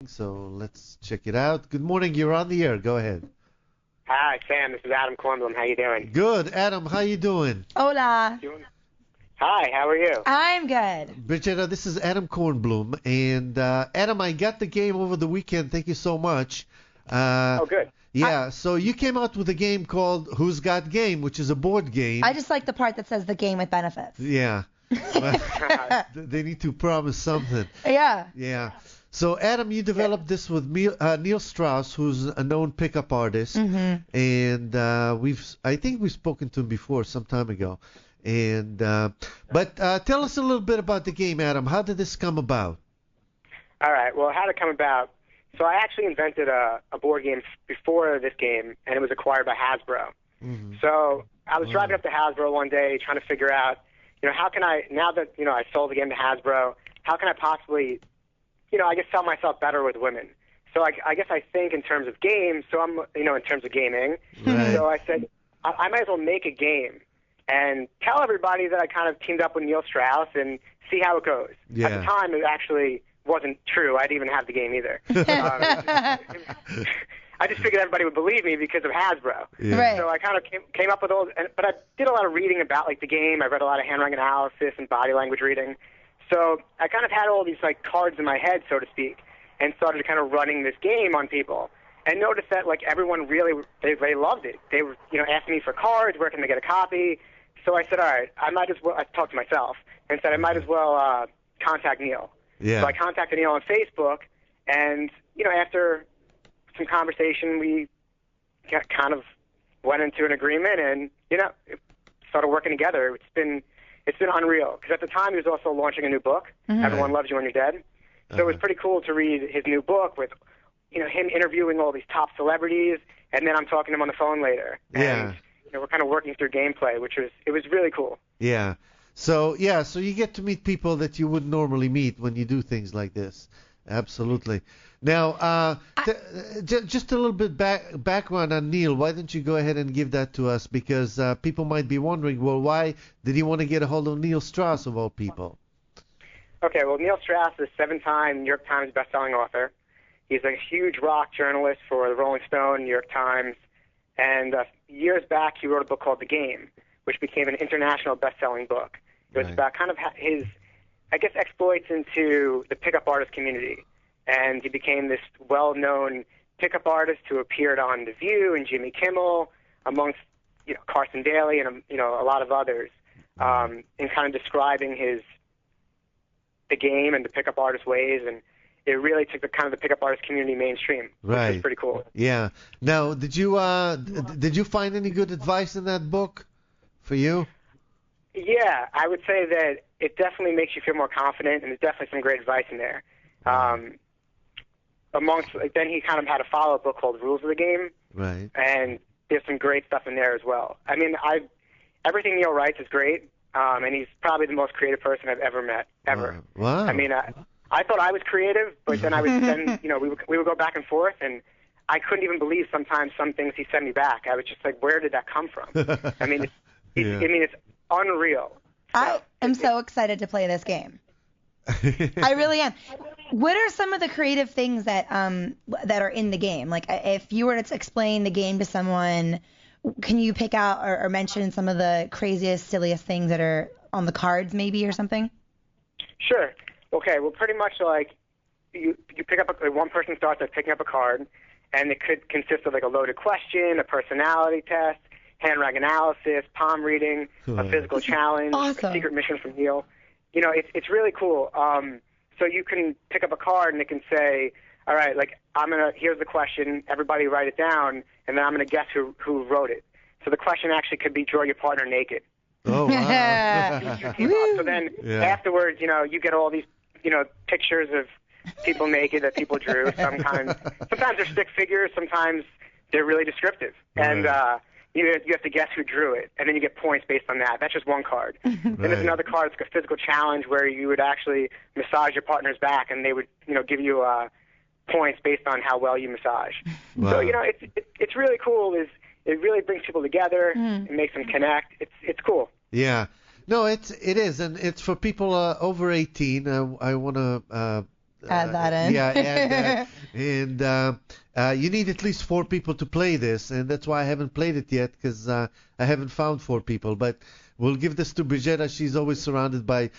so let's check it out. Good morning. You're on the air. Go ahead. Hi, Sam. This is Adam Kornblum. How you doing? Good. Adam, how you doing? Hola. Hi, how are you? I'm good. Brigitta, this is Adam Kornblum. And Adam, I got the game over the weekend. Thank you so much. Oh, good. Yeah, so you came out with a game called Who's Got Game, which is a board game. I just like the part that says the game with benefits. Yeah. They need to promise something. Yeah. Yeah. So, Adam, you developed this with Neil Strauss, who's a known pickup artist. Mm-hmm. And I think we've spoken to him before some time ago. And but tell us a little bit about the game, Adam. How did this come about? All right. Well, how did it come about? So I actually invented a board game before this game, and it was acquired by Hasbro. Mm-hmm. So I was driving up to Hasbro one day trying to figure out, how can I, now that, I sold the game to Hasbro, how can I possibly, I guess sell myself better with women? So I guess I think in terms of games, so I'm, in terms of gaming. Right. So I said, I might as well make a game and tell everybody that I kind of teamed up with Neil Strauss and see how it goes. Yeah. At the time, it actually wasn't true. I didn't even have the game either. I just figured everybody would believe me because of Hasbro. Yeah. Right. So I kind of came up with all, but I did a lot of reading about the game. I read a lot of handwriting analysis and body language reading. So I kind of had all these cards in my head, so to speak, and started kind of running this game on people. And noticed that everyone really they loved it. They were asking me for cards. Where can they get a copy? So I said, all right, I might as well. I talked to myself and said I might as well contact Neil. Yeah. So I contacted Neil on Facebook, and after some conversation, we kind of went into an agreement, and started working together. It's been unreal because at the time he was also launching a new book, Everyone Loves You When You're Dead. So it was pretty cool to read his new book with him interviewing all these top celebrities, and then I'm talking to him on the phone later. Yeah. And we're kind of working through gameplay, which was really cool. Yeah. So you get to meet people that you wouldn't normally meet when you do things like this. Absolutely. Now, just a little bit background on Neil. Why don't you go ahead and give that to us? Because people might be wondering, well, why did he want to get a hold of Neil Strauss of all people? Okay, well, Neil Strauss is a 7-time New York Times bestselling author. He's a huge rock journalist for the Rolling Stone, New York Times, and years back he wrote a book called The Game, which became an international best-selling book. It was about kind of his, I guess, exploits into the pickup artist community, and he became this well-known pickup artist who appeared on The View and Jimmy Kimmel, amongst Carson Daly and a lot of others, in kind of describing the game and the pickup artist ways, and it really took the pickup artist community mainstream, Right. which is pretty cool. Yeah. Now, did you find any good advice in that book for you? Yeah, I would say that it definitely makes you feel more confident, and there's definitely some great advice in there. Then he kind of had a follow-up book called Rules of the Game, Right. and there's some great stuff in there as well. I mean, everything Neil writes is great, and he's probably the most creative person I've ever met, ever. Wow. I mean, I thought I was creative, but then we would go back and forth, and I couldn't even believe sometimes some things he sent me back. I was just like, where did that come from? I mean, it's unreal. I am so excited to play this game. I really am. What are some of the creative things that are in the game? Like, if you were to explain the game to someone, can you pick out or mention some of the craziest, silliest things that are on the cards, maybe, or something? Sure. Okay. Well, pretty much you pick up one person starts by picking up a card, and it could consist of a loaded question, a personality test, handwriting analysis, palm reading, a physical challenge, Awesome. A secret mission from Neil. It's really cool. So you can pick up a card and it can say, all right, here's the question, everybody write it down, and then I'm gonna guess who wrote it. So the question actually could be draw your partner naked. Oh, wow. So then afterwards, you get all these, pictures of people naked that people drew. Sometimes they're stick figures, sometimes they're really descriptive. And you have to guess who drew it, and then you get points based on that. That's just one card. Then there's another card, it's like a physical challenge where you would actually massage your partner's back, and they would, give you points based on how well you massage. Wow. So, it's really cool. It really brings people together. It makes them connect. It's cool. Yeah. No, it is, and it's for people over 18. I want to add that in. Yeah, add that. And you need at least 4 people to play this, and that's why I haven't played it yet, because I haven't found 4 people. But we'll give this to Brigitta. She's always surrounded by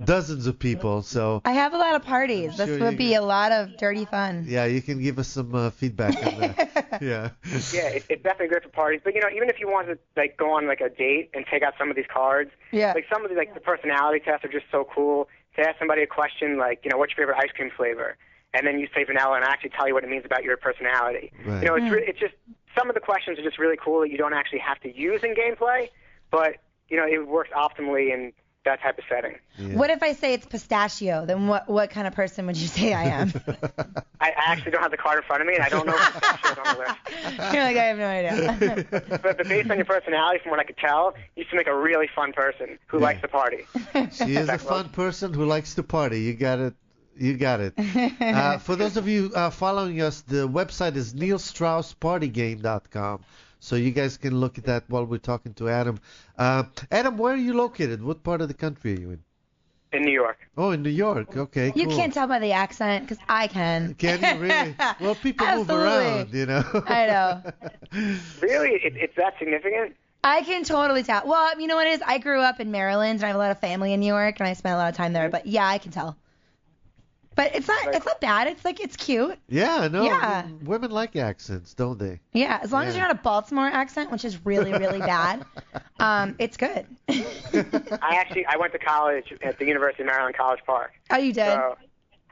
dozens of people, so I have a lot of parties. This Sure would you be a lot of dirty fun. yeah, you can give us some feedback on that. Yeah. Yeah, it's definitely good for parties. But even if you want to like go on like a date and take out some of these cards, Yeah. like some of the personality tests are just so cool. To ask somebody a question like, what's your favorite ice cream flavor, and then you say vanilla, and I actually tell you what it means about your personality. Right. It's just some of the questions are just really cool that you don't actually have to use in gameplay, but it works optimally in that type of setting. Yeah. What if I say it's pistachio? Then what kind of person would you say I am? I actually don't have the card in front of me, and I don't know if pistachio's on the list. You're like, I have no idea. But based on your personality, from what I could tell, you used to make a really fun person who likes to party. She is a fun person who likes to party. You got it. You got it. For those of you following us, the website is neilstrausspartygame.com. So you guys can look at that while we're talking to Adam. Adam, where are you located? What part of the country are you in? In New York. Oh, in New York. Okay, cool. You can't tell by the accent, because I can. Can you really? Well, people move Absolutely. around, I know. Really? It's that significant? I can totally tell. Well, you know what it is? I grew up in Maryland, and I have a lot of family in New York, and I spent a lot of time there. But yeah, I can tell. But it's not bad. It's cute. Yeah, no. Yeah. Women like accents, don't they? Yeah, as long as Yeah. you're not a Baltimore accent, which is really, really bad, it's good. I went to college at the University of Maryland, College Park. Oh, you did? So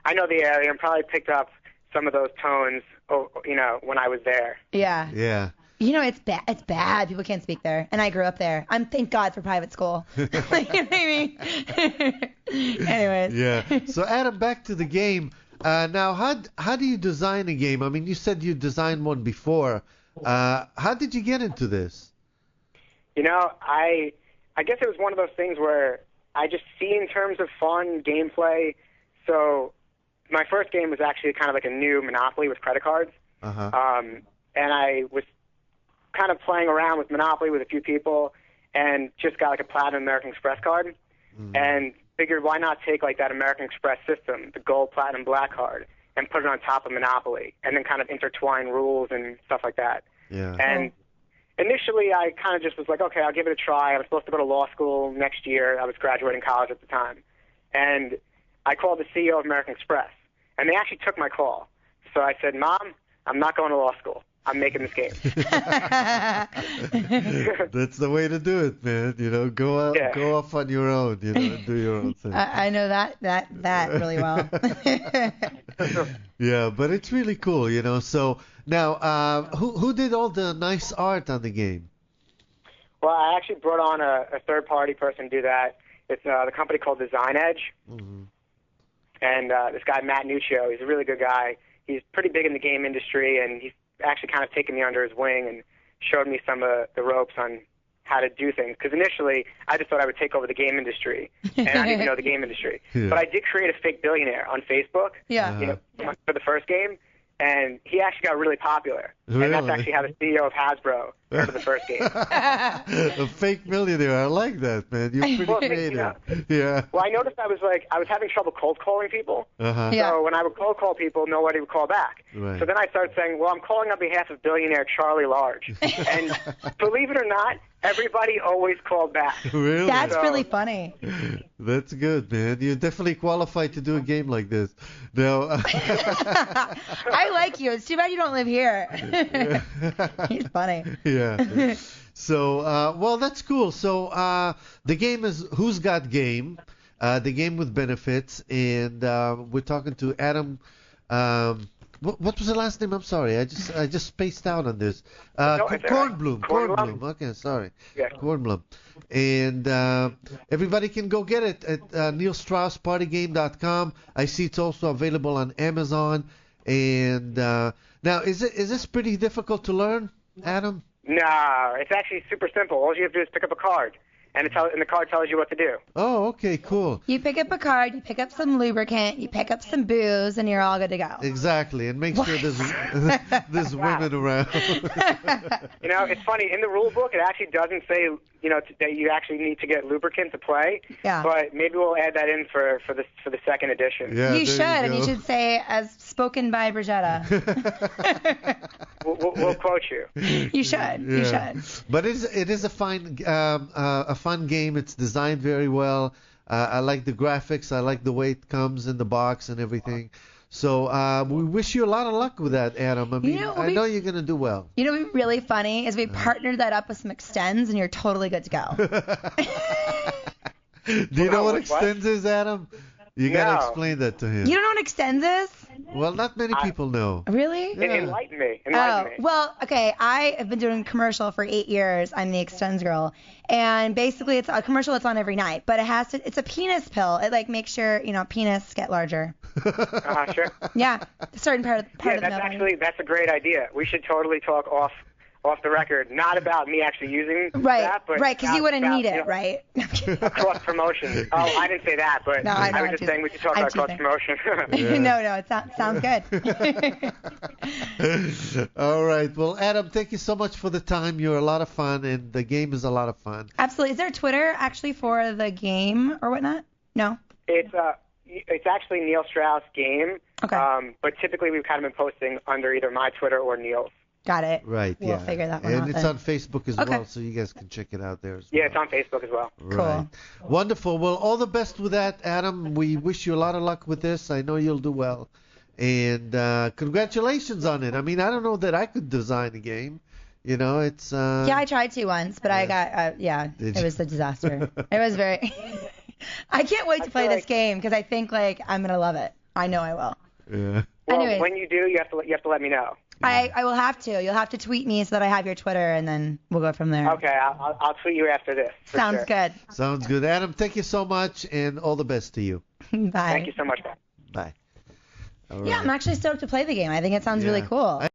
I know the area and probably picked up some of those tones, when I was there. Yeah. Yeah. It's bad. It's bad. People can't speak there, and I grew up there. Thank God for private school. You know what I mean? Anyways. Yeah. So Adam, back to the game. Now, how do you design a game? I mean, you said you designed one before. How did you get into this? I guess it was one of those things where I just see in terms of fun gameplay. So my first game was actually kind of like a new Monopoly with credit cards. Uh-huh. And I was kind of playing around with Monopoly with a few people and just got like a Platinum American Express card and figured why not take like that American Express system, the gold, platinum, black card, and put it on top of Monopoly and then kind of intertwine rules and stuff like that. Yeah. And initially I kind of just was like, okay, I'll give it a try. I was supposed to go to law school next year. I was graduating college at the time. And I called the CEO of American Express, and they actually took my call. So I said, Mom, I'm not going to law school. I'm making this game. That's the way to do it, man. Go off on your own, and do your own thing. I know that really well. Yeah, but it's really cool, So now, who did all the nice art on the game? Well, I actually brought on a third-party person to do that. It's the company called Design Edge. Mm-hmm. And this guy, Matt Nuccio, he's a really good guy. He's pretty big in the game industry, and he's actually kind of taken me under his wing and showed me some of the ropes on how to do things. Because initially, I just thought I would take over the game industry, and I didn't even know the game industry. Yeah. But I did create a fake billionaire on Facebook, Yeah. for the first game, and he actually got really popular. Really? And that's actually how the CEO of Hasbro heard of the first game. A fake millionaire. I like that, man. You're pretty Well, creative. Yeah. Well, I noticed I was having trouble cold calling people. Uh-huh. Yeah. So when I would cold call people, nobody would call back. Right. So then I started saying, well, I'm calling on behalf of billionaire Charlie Large. And believe it or not, everybody always called back. Really? That's So- really funny. That's good, man. You're definitely qualified to do a game like this. Now, I like you. It's too bad you don't live here. He's funny. yeah. So, well, that's cool. So, the game is Who's Got Game, the game with benefits, and we're talking to Adam. What was the last name? I'm sorry, I just spaced out on this. No, it's all right. Kornblum. Kornblum. Okay, sorry. Yeah. Kornblum. And everybody can go get it at neilstrausspartygame.com. I see it's also available on Amazon. And now, is this pretty difficult to learn, Adam? No, it's actually super simple. All you have to do is pick up a card. and the card tells you what to do. Oh, okay, cool. You pick up a card, you pick up some lubricant, you pick up some booze, and you're all good to go. Exactly, and make sure there's women around. You know, it's funny. In the rule book, it actually doesn't say, you know, that you actually need to get lubricant to play. Yeah. But maybe we'll add that in for the second edition. Yeah, You should, there and you should say, as spoken by Brigetta. We'll quote you. You should. You should. But it is a fun game. It's designed very well. I like the graphics. I like the way it comes in the box and everything. So we wish you a lot of luck with that, Adam. I mean, I know you're gonna do well. You know what'd be really funny is we partnered that up with some extends, and you're totally good to go. Do you know what extends is, Adam? You gotta explain that to him. You don't know what extends is? Well, not many people know. Really? Yeah. Enlighten me. Well, okay. I have been doing commercial for 8 years. I'm the extends girl, and basically it's a commercial that's on every night. But it's a penis pill. It like makes your penis get larger. Sure. Yeah, a certain part of the milk. That's a great idea. We should totally talk off the record, not about me actually using that, but because you wouldn't need it, right? Cross promotion. Oh, I didn't say that, but no, I was just saying we should talk about cross promotion. No, it sounds good. All right. Well, Adam, thank you so much for the time. You're a lot of fun, and the game is a lot of fun. Absolutely. Is there Twitter actually for the game or whatnot? No. It's actually Neil Strauss Game. Okay. But typically we've kind of been posting under either my Twitter or Neil's. Got it. Right, We'll figure that one out. And it's then. on Facebook as well, so you guys can check it out there as well. Yeah, it's on Facebook as well. Right. Cool. Wonderful. Well, all the best with that, Adam. We wish you a lot of luck with this. I know you'll do well. And congratulations on it. I mean, I don't know that I could design a game. You know, it's... Yeah, I tried to once, but I got... it was a disaster. It was very... I can't wait to play this game because I think, I'm going to love it. I know I will. Yeah. Well, Anyways. when you do, you have to let me know. I will have to. You'll have to tweet me so that I have your Twitter, and then we'll go from there. Okay, I'll tweet you after this. Sounds good. Sounds good. Adam, thank you so much, and all the best to you. Bye. Thank you so much. Bye. All Yeah, right. I'm actually stoked to play the game. I think it sounds really cool.